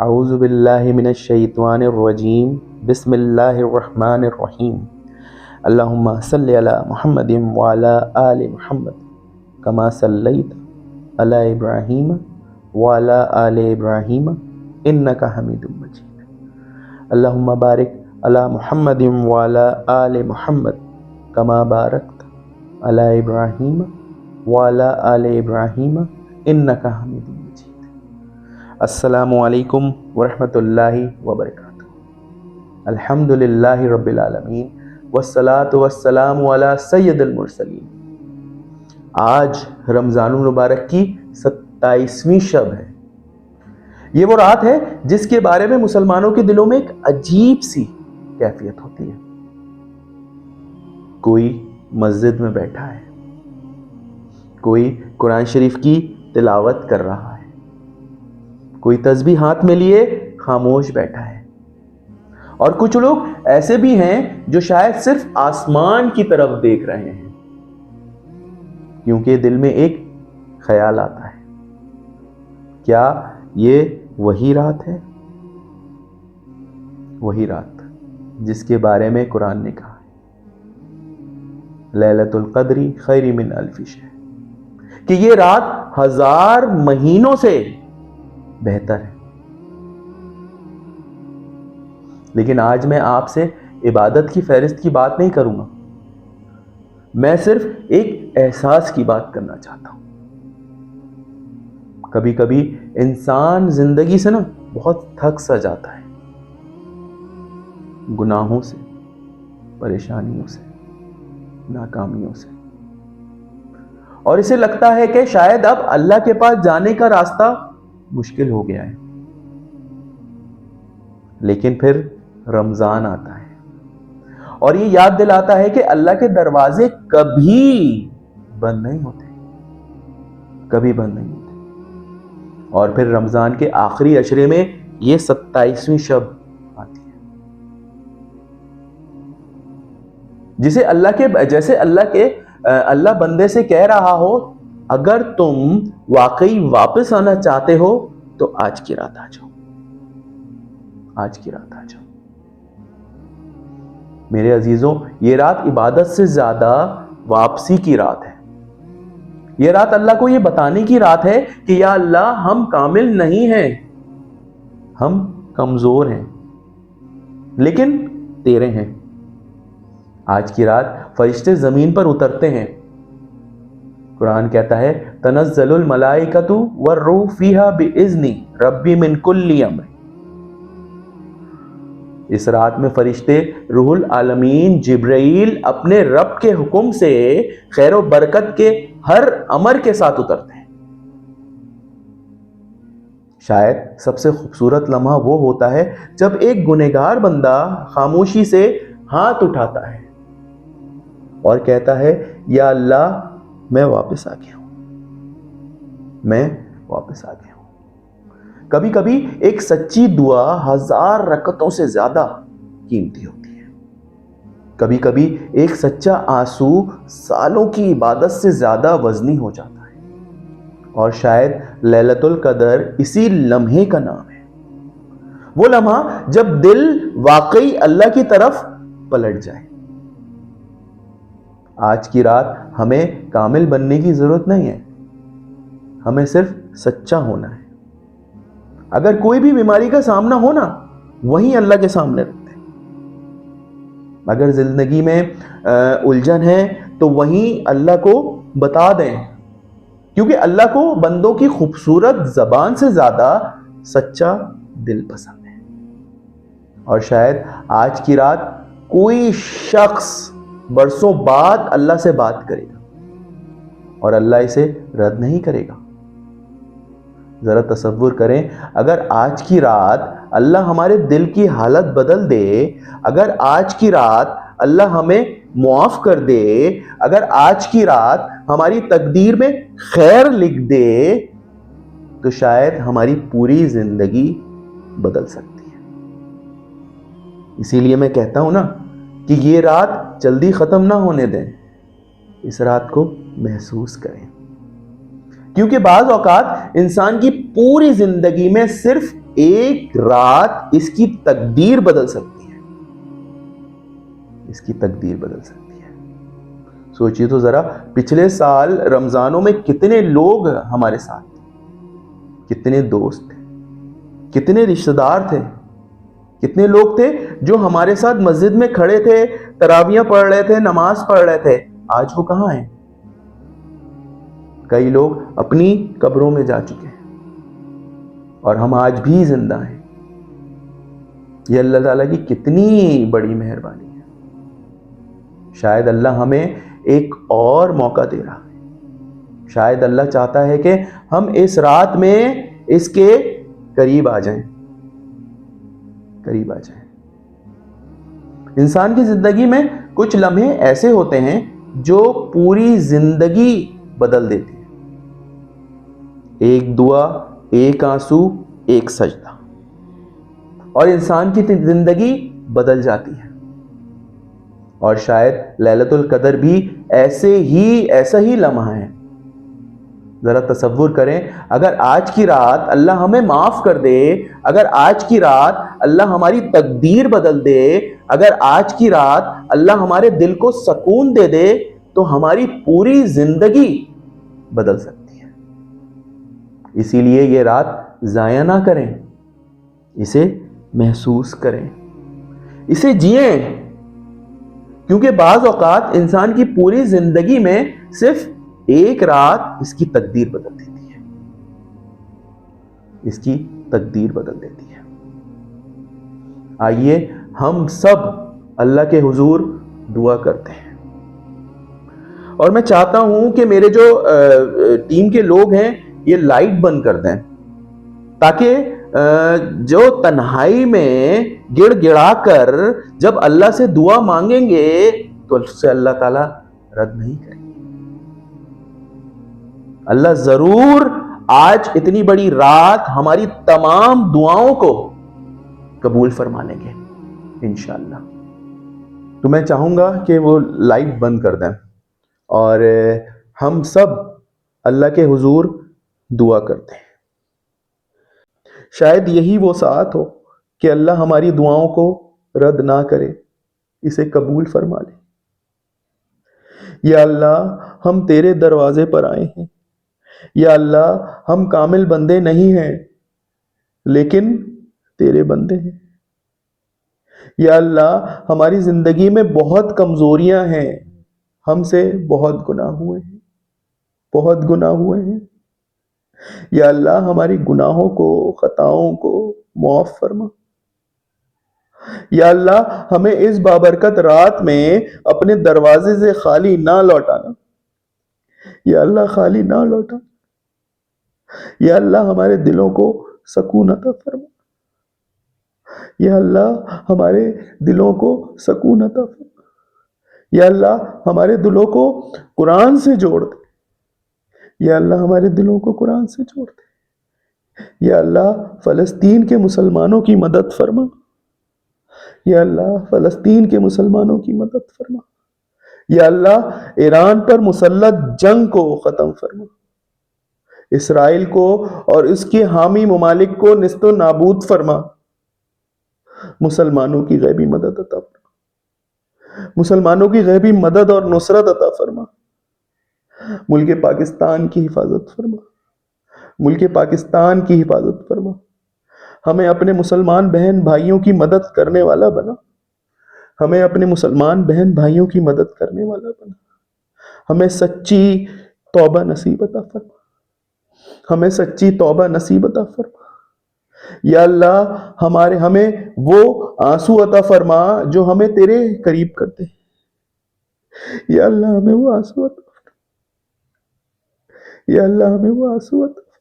اعوذ باللہ من الشیطان الرجیم بسم اللہ الرحمن الرحیم اللہم صلی علی محمد وعلی آل محمد کما صلیت علی ابراہیم وعلی آل ابراہیم انکا حمید مجید اللہم بارک علی محمد وعلی آل محمد کما بارکت علی ابراہیم وعلی آل ابراہیم انکا حمید مجید۔ السلام علیکم ورحمۃ اللہ وبرکاتہ۔ الحمدللہ رب العالمین والصلاة والسلام علی سید المرسلین۔ آج رمضان المبارک کی 27ویں شب ہے۔ یہ وہ رات ہے جس کے بارے میں مسلمانوں کے دلوں میں ایک عجیب سی کیفیت ہوتی ہے۔ کوئی مسجد میں بیٹھا ہے، کوئی قرآن شریف کی تلاوت کر رہا ہے، کوئی تسبیح ہاتھ میں لیے خاموش بیٹھا ہے، اور کچھ لوگ ایسے بھی ہیں جو شاید صرف آسمان کی طرف دیکھ رہے ہیں، کیونکہ دل میں ایک خیال آتا ہے، کیا یہ وہی رات ہے؟ وہی رات جس کے بارے میں قرآن نے کہا ہے لیلۃ القدر خیر من الف شہر، کہ یہ رات 1000 مہینوں سے بہتر ہے۔ لیکن آج میں آپ سے عبادت کی فہرست کی بات نہیں کروں گا، میں صرف ایک احساس کی بات کرنا چاہتا ہوں۔ کبھی کبھی انسان زندگی سے بہت تھک سا جاتا ہے، گناہوں سے، پریشانیوں سے، ناکامیوں سے، اور اسے لگتا ہے کہ شاید اب اللہ کے پاس جانے کا راستہ مشکل ہو گیا ہے۔ لیکن پھر رمضان آتا ہے اور یہ یاد دلاتا ہے کہ اللہ کے دروازے کبھی بند نہیں ہوتے، کبھی بند نہیں ہوتے۔ اور پھر رمضان کے آخری عشرے میں یہ 27ویں شب آتی ہے، جیسے اللہ بندے سے کہہ رہا ہو، اگر تم واقعی واپس آنا چاہتے ہو تو آج کی رات آ جاؤ، آج کی رات آ جاؤ۔ میرے عزیزوں، یہ رات عبادت سے زیادہ واپسی کی رات ہے۔ یہ رات اللہ کو یہ بتانے کی رات ہے کہ یا اللہ، ہم کامل نہیں ہیں، ہم کمزور ہیں، لیکن تیرے ہیں۔ آج کی رات فرشتے زمین پر اترتے ہیں۔ قرآن کہتا ہے تنزل الملائکۃ والروح فیہا باذن ربی من کل امر۔ اس رات میں فرشتے روح العالمین جبرائیل اپنے رب کے حکم سے خیر و برکت کے ہر امر کے ساتھ اترتے ہیں۔ شاید سب سے خوبصورت لمحہ وہ ہوتا ہے جب ایک گنہگار بندہ خاموشی سے ہاتھ اٹھاتا ہے اور کہتا ہے یا اللہ، میں واپس آ گیا ہوں، میں واپس آ گیا ہوں۔ کبھی کبھی ایک سچی دعا 1000 رکعتوں سے زیادہ قیمتی ہوتی ہے۔ کبھی کبھی ایک سچا آنسو سالوں کی عبادت سے زیادہ وزنی ہو جاتا ہے۔ اور شاید لیلۃ القدر اسی لمحے کا نام ہے، وہ لمحہ جب دل واقعی اللہ کی طرف پلٹ جائے۔ آج کی رات ہمیں کامل بننے کی ضرورت نہیں ہے، ہمیں صرف سچا ہونا ہے۔ اگر کوئی بھی بیماری کا سامنا ہونا، وہیں اللہ کے سامنے رکھتے ہیں۔ اگر زندگی میں الجھن ہے تو وہیں اللہ کو بتا دیں، کیونکہ اللہ کو بندوں کی خوبصورت زبان سے زیادہ سچا دل پسند ہے۔ اور شاید آج کی رات کوئی شخص برسوں بعد اللہ سے بات کرے گا اور اللہ اسے رد نہیں کرے گا۔ ذرا تصور کریں، اگر آج کی رات اللہ ہمارے دل کی حالت بدل دے، اگر آج کی رات اللہ ہمیں معاف کر دے، اگر آج کی رات ہماری تقدیر میں خیر لکھ دے، تو شاید ہماری پوری زندگی بدل سکتی ہے۔ اسی لیے میں کہتا ہوں کہ یہ رات جلدی ختم نہ ہونے دیں، اس رات کو محسوس کریں، کیونکہ بعض اوقات انسان کی پوری زندگی میں صرف ایک رات اس کی تقدیر بدل سکتی ہے، اس کی تقدیر بدل سکتی ہے۔ سوچیے تو ذرا، پچھلے سال رمضانوں میں کتنے لوگ ہمارے ساتھ تھے، کتنے دوست تھے، کتنے رشتہ دار تھے، کتنے لوگ تھے جو ہمارے ساتھ مسجد میں کھڑے تھے، تراویحیں پڑھ رہے تھے، نماز پڑھ رہے تھے۔ آج وہ کہاں ہیں؟ کئی لوگ اپنی قبروں میں جا چکے ہیں، اور ہم آج بھی زندہ ہیں۔ یہ اللہ تعالیٰ کی کتنی بڑی مہربانی ہے۔ شاید اللہ ہمیں ایک اور موقع دے رہا ہے، شاید اللہ چاہتا ہے کہ ہم اس رات میں اس کے قریب آ جائیں، قریب آ جائیں۔ انسان کی زندگی میں کچھ لمحے ایسے ہوتے ہیں جو پوری زندگی بدل دیتے ہیں۔ ایک دعا، ایک آنسو، ایک سجدہ، اور انسان کی زندگی بدل جاتی ہے۔ اور شاید لیلۃ القدر بھی ایسا ہی لمحہ ہے۔ ذرا تصور کریں، اگر آج کی رات اللہ ہمیں معاف کر دے، اگر آج کی رات اللہ ہماری تقدیر بدل دے، اگر آج کی رات اللہ ہمارے دل کو سکون دے دے، تو ہماری پوری زندگی بدل سکتی ہے۔ اسی لیے یہ رات ضائع نہ کریں، اسے محسوس کریں، اسے جئیں، کیونکہ بعض اوقات انسان کی پوری زندگی میں صرف ایک رات اس کی تقدیر بدل دیتی ہے، اس کی تقدیر بدل دیتی ہے۔ آئیے ہم سب اللہ کے حضور دعا کرتے ہیں، اور میں چاہتا ہوں کہ میرے جو ٹیم کے لوگ ہیں یہ لائٹ بند کر دیں، تاکہ جو تنہائی میں گڑ گڑا کر جب اللہ سے دعا مانگیں گے تو اس سے اللہ تعالیٰ رد نہیں کریں گے۔ اللہ ضرور آج اتنی بڑی رات ہماری تمام دعاؤں کو قبول فرما لیں گے انشاءاللہ۔ تو میں چاہوں گا کہ وہ لائٹ بند کر دیں اور ہم سب اللہ کے حضور دعا کرتے ہیں۔ شاید یہی وہ ساتھ ہو کہ اللہ ہماری دعاؤں کو رد نہ کرے، اسے قبول فرما لے۔ یا اللہ، ہم تیرے دروازے پر آئے ہیں۔ یا اللہ، ہم کامل بندے نہیں ہیں لیکن تیرے بندے ہیں۔ یا اللہ، ہماری زندگی میں بہت کمزوریاں ہیں، ہم سے بہت گناہ ہوئے ہیں، بہت گناہ ہوئے ہیں۔ یا اللہ، ہماری گناہوں کو، خطاؤں کو معاف فرما۔ یا اللہ، ہمیں اس بابرکت رات میں اپنے دروازے سے خالی نہ لوٹانا۔ یا اللہ، خالی نہ لوٹا۔ یا اللہ، ہمارے دلوں کو سکون عطا فرما۔ یا اللہ، ہمارے دلوں کو سکون عطا فرما۔ یا اللہ، ہمارے دلوں کو قرآن سے جوڑ دے۔ یا اللہ، ہمارے دلوں کو قرآن سے جوڑ دے۔ یا اللہ، فلسطین کے مسلمانوں کی مدد فرما۔ یا اللہ، فلسطین کے مسلمانوں کی مدد فرما۔ یا اللہ، ایران پر مسلط جنگ کو ختم فرما۔ اسرائیل کو اور اس کے حامی ممالک کو نیست و نابود فرما۔ مسلمانوں کی غیبی مدد عطا فرما، مسلمانوں کی غیبی مدد اور نصرت عطا فرما۔ ملک پاکستان کی حفاظت فرما، ملک پاکستان کی حفاظت فرما۔ ہمیں اپنے مسلمان بہن بھائیوں کی مدد کرنے والا بنا، ہمیں اپنے مسلمان بہن بھائیوں کی مدد کرنے والا بنا۔ ہمیں سچی توبہ نصیب عطا فرما، ہمیں سچی توبہ نصیب عطا فرما۔ یا اللہ، ہمیں وہ آنسو عطا فرما جو ہمیں تیرے قریب کرتے ہیں۔ یا اللہ، ہمیں وہ آنسو عطا فرما۔ یا اللہ، ہمیں وہ آنسو عطا فرما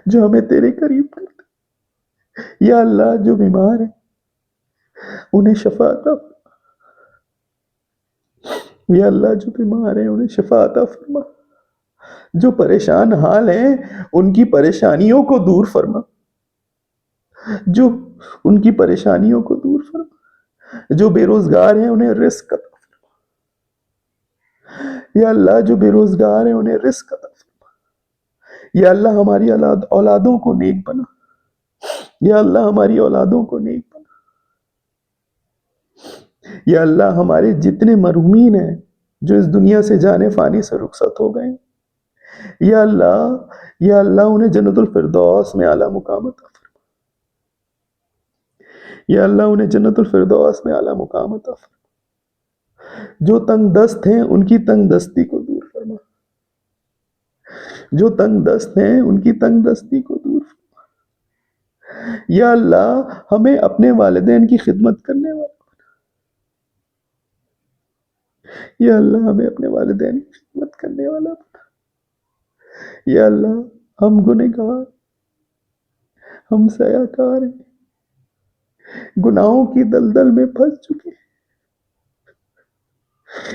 جو ہمیں تیرے قریب کرتے ہیں۔ یا اللہ، جو بیمار ہیں انہیں شفا عطا فرما۔ یا اللہ، جو بیمار ہیں انہیں شفا عطا فرما۔ جو پریشان حال ہیں ان کی پریشانیوں کو دور فرما، جو ان کی پریشانیوں کو دور فرما۔ جو بے روزگار ہیں انہیں رزق عطا فرما۔ یا اللہ، جو بے روزگار ہیں انہیں رزق عطا فرما۔ یا اللہ، ہماری اولادوں کو نیک بنا۔ یا اللہ ہماری اولادوں کو نیک بنا. یا اللہ ہمارے جتنے مرحومین ہیں جو اس دنیا سے جانے فانی سے رخصت ہو گئے، یا اللہ انہیں جنت الفردوس میں اعلیٰ مقام عطا فرما. یا اللہ انہیں جنت الفردوس میں اعلیٰ مقام عطا فرما. جو تنگ دست ہیں ان کی تنگ دستی کو دور فرما. جو تنگ دست ہیں ان کی تنگ دستی کو دور فرما. یا اللہ ہمیں اپنے والدین کی خدمت کرنے والا. یا اللہ ہمیں اپنے والدین کی خدمت کرنے والا بنا. یا اللہ ہم گنہگار، ہم سیاکار ہیں، گناہوں کی دلدل میں پھنس چکے ہیں.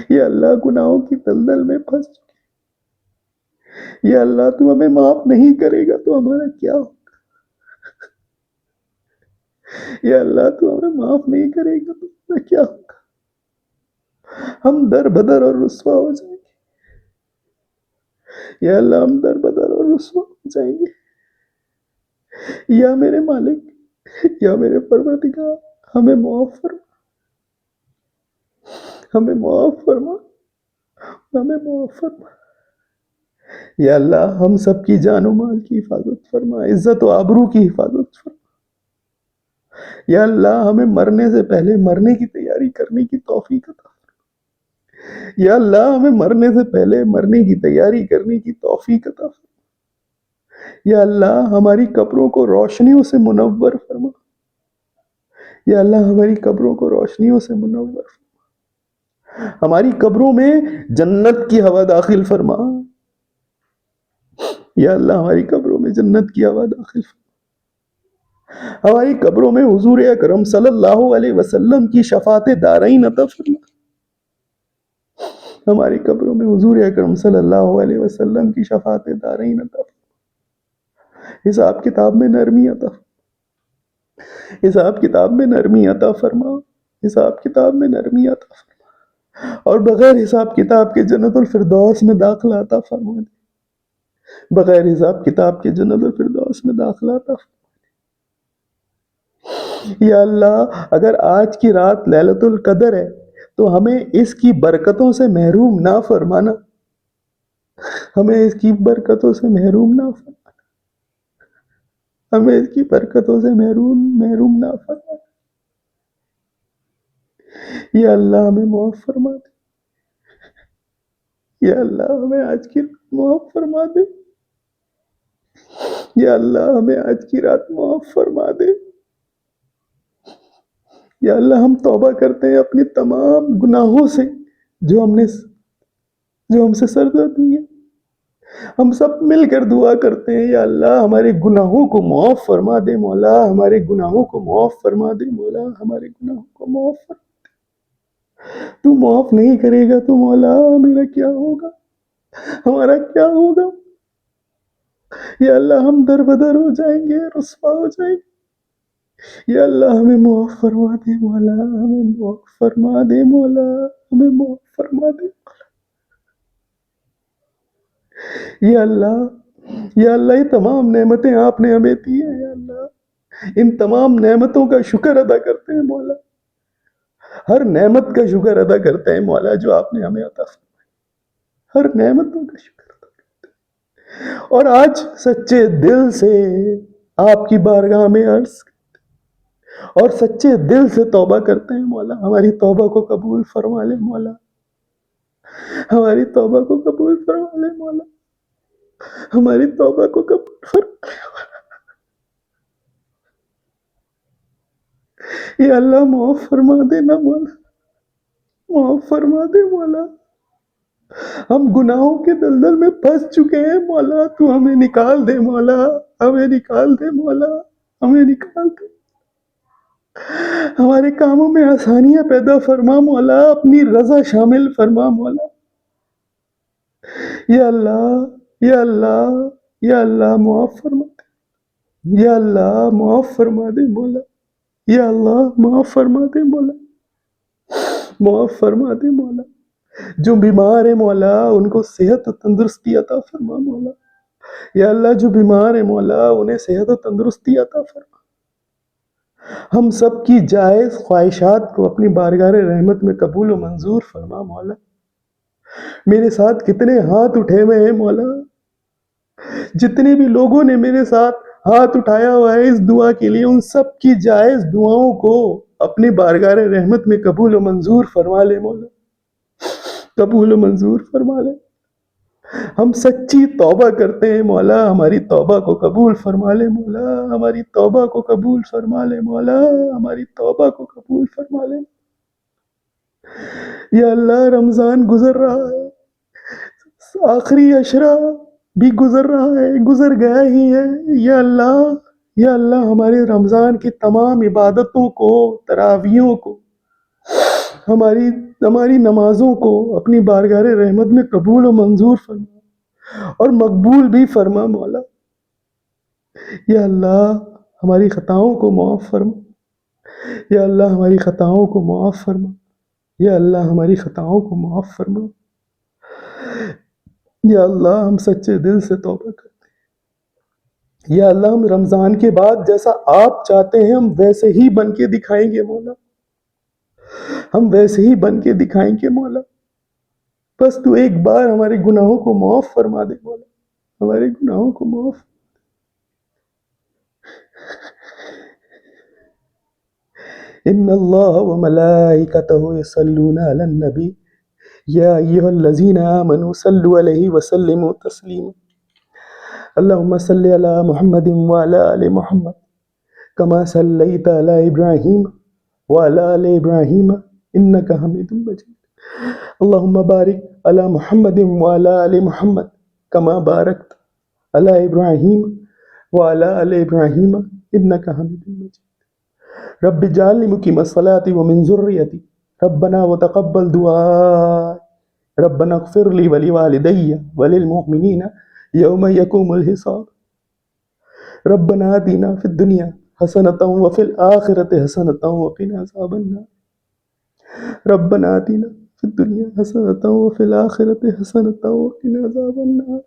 یا اللہ گناہوں کی دلدل میں پھنس چکے ہیں. یا اللہ تو ہمیں معاف نہیں کرے گا تو ہمارا کیا ہوگا؟ یا اللہ تو ہمیں معاف نہیں کرے گا تو ہمارا کیا ہوگا؟ ہم در بدر اور رسوا ہو جائیں گے. یا اللہ ہم در بدر اور رسوا ہو جائیں گے. یا میرے مالک، یا میرے پروردگار ہمیں معاف فرما، ہمیں معاف فرما، ہمیں معاف فرما. یا اللہ ہم سب کی جان و مال کی حفاظت فرما، عزت و آبرو کی حفاظت فرما. یا اللہ ہمیں مرنے سے پہلے مرنے کی تیاری کرنے کی توفیق عطا فرما. یا اللہ ہمیں مرنے سے پہلے مرنے کی تیاری کرنے کی توفیق عطا فرما. یا اللہ ہماری قبروں کو روشنیوں سے منور فرما. یا اللہ ہماری قبروں کو روشنیوں سے منور فرما. ہماری قبروں میں جنت کی ہوا داخل فرما. یا اللہ ہماری قبروں میں جنت کی ہوا داخل فرما. ہماری قبروں میں حضور اکرم صلی اللہ علیہ وسلم کی شفاعت دارین عطا فرما. ہماری قبروں میں حضور اکرم صلی اللہ علیہ وسلم کی شفاعت دارین عطا فرما. حساب کتاب میں نرمی عطا فرما. حساب کتاب میں نرمی عطا فرما. حساب کتاب میں نرمی عطا فرما. اور بغیر حساب کتاب کے جنت الفردوس میں داخلہ عطا فرما دے. بغیر حساب کتاب کے جنت الفردوس میں داخلہ عطا فرما. یا اللہ اگر آج کی رات لیلۃ القدر ہے تو ہمیں اس کی برکتوں سے محروم نہ فرمانا. ہمیں اس کی برکتوں سے محروم نہ فرمانا. ہمیں اس کی برکتوں سے محروم نہ فرمانا. یا اللہ ہمیں معاف فرما دے. یا اللہ ہمیں آج کی رات معاف فرما دے. یا اللہ ہمیں آج کی رات معاف فرما دے. یا اللہ ہم توبہ کرتے ہیں اپنی تمام گناہوں سے جو ہم سے سرزد ہوئی ہے. ہم سب مل کر دعا کرتے ہیں یا اللہ ہمارے گناہوں کو معاف فرما دے مولا. ہمارے گناہوں کو معاف فرما دے مولا. ہمارے گناہوں کو معاف فرما دے. تو معاف نہیں کرے گا تو مولا میرا کیا ہوگا؟ ہمارا کیا ہوگا؟ یا اللہ ہم در بدر ہو جائیں گے، رسوا ہو جائیں گے. یا اللہ ہمیں معاف فرما دے مولا. ہمیں معاف فرما دے مولا. ہمیں معاف فرما دے مولا. یا اللہ یہ تمام نعمتیں آپ نے ہمیں دی ہیں. یا اللہ ان تمام نعمتوں کا شکر ادا کرتے ہیں مولا. ہر نعمت کا شکر ادا کرتے ہیں مولا جو آپ نے ہمیں عطا فرمائی. ہر نعمتوں کا شکر ادا کرتے ہیں. اور آج سچے دل سے آپ کی بارگاہ میں عرض اور سچے دل سے توبہ کرتے ہیں مولا. ہماری توبہ کو قبول فرما لے مولا. ہماری توبہ کو قبول فرما لے مولا. ہماری توبہ کو قبول فرما لے مولا. یا اللہ معاف فرما دے نا مولا. معاف فرما دے مولا. ہم گناہوں کے دلدل میں پھنس چکے ہیں مولا. تو ہمیں نکال دے مولا. ہمیں نکال دے مولا. ہمیں نکال دے. ہمارے کاموں میں آسانیاں پیدا فرما مولا. اپنی رضا شامل فرما مولا. یا اللہ معاف فرما دے. یا اللہ معاف فرما دے مولا. یا اللہ معاف فرما دے مولا. معاف فرما دے مولا. جو بیمار ہیں مولا ان کو صحت و تندرستی عطا فرما مولا. یا اللہ جو بیمار ہیں مولا انہیں صحت و تندرستی عطا فرما. ہم سب کی جائز خواہشات کو اپنی بارگاہ رحمت میں قبول و منظور فرما مولا. میرے ساتھ کتنے ہاتھ اٹھے ہوئے ہیں مولا، جتنے بھی لوگوں نے میرے ساتھ ہاتھ اٹھایا ہوا ہے اس دعا کے لیے، ان سب کی جائز دعاؤں کو اپنی بارگاہ رحمت میں قبول و منظور فرما لے مولا، قبول و منظور فرما لے. ہم سچی توبہ کرتے ہیں مولا، ہماری توبہ کو قبول فرما لے مولا، ہماری توبہ کو قبول فرما لے مولا، ہماری توبہ کو قبول فرما لے. یا اللہ رمضان گزر رہا ہے، آخری عشرہ بھی گزر رہا ہے، گزر گیا ہی ہے. یا اللہ، یا اللہ ہمارے رمضان کی تمام عبادتوں کو، تراویحوں کو، ہماری نمازوں کو اپنی بارگاہ رحمت میں قبول و منظور فرما اور مقبول بھی فرما مولا. یا اللہ ہماری خطاؤں کو معاف فرما، یا اللہ ہماری خطاؤں کو معاف فرما، یا اللہ ہماری خطاؤں کو معاف فرما. یا اللہ ہم سچے دل سے توبہ کرتے ہیں. یا اللہ ہم رمضان کے بعد جیسا آپ چاہتے ہیں ہم ویسے ہی بن کے دکھائیں گے مولا، ہم ویسے ہی بن کے دکھائیں گے مولا. بس تو ایک بار ہمارے گناہوں کو معاف فرما دے مولا، ہمارے گناہوں کو معاف. ان اللہ وملائکتہ یصلون علی النبی یا ایھا الذین آمنوا صلوا علیہ وسلموا تسلیما. اللہم صل علی محمد وعلی آل محمد کما صلیت علی ابراہیم وعلی آل ابراہیم انک حمید مجید. اللہم بارک علی محمد وعلی آل محمد کما بارکت علی ابراہیم وعلی آل ابراہیم انک حمید مجید. رب اجعلنی مقیم الصلاۃ ومن ذریتی ربنا وتقبل دعاء ربنا اغفر لی ولوالدی وللمؤمنین یوم یقوم الحساب. ربنا آتنا فی الدنیا حسنۃ وفی الآخرۃ حسنۃ وقنا عذاب النار. ربنا آتنا فی الدنیا حسنۃ وفی الآخرۃ حسنۃ وقنا عذاب النار.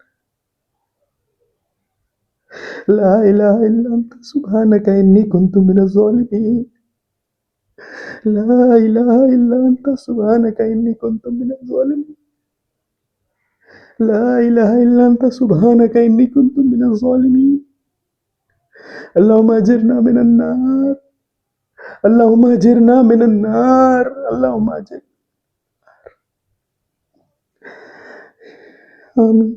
لا الہ الا انت سبحانک انی کنت من الظالمین. لا الہ الا انت سبحانک انی کنت من الظالمین. لا الہ الا انت سبحانک انی کنت من الظالمین. اللہم اجرنا من النار، اللہم اجرنا من النار، اللہم اجرنا. آمین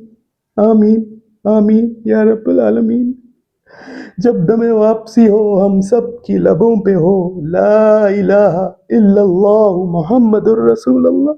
آمین آمین یا رب العالمین. جب دم واپسی ہو ہم سب کی لبوں پہ ہو لا الہ الا اللہ محمد الرسول اللہ.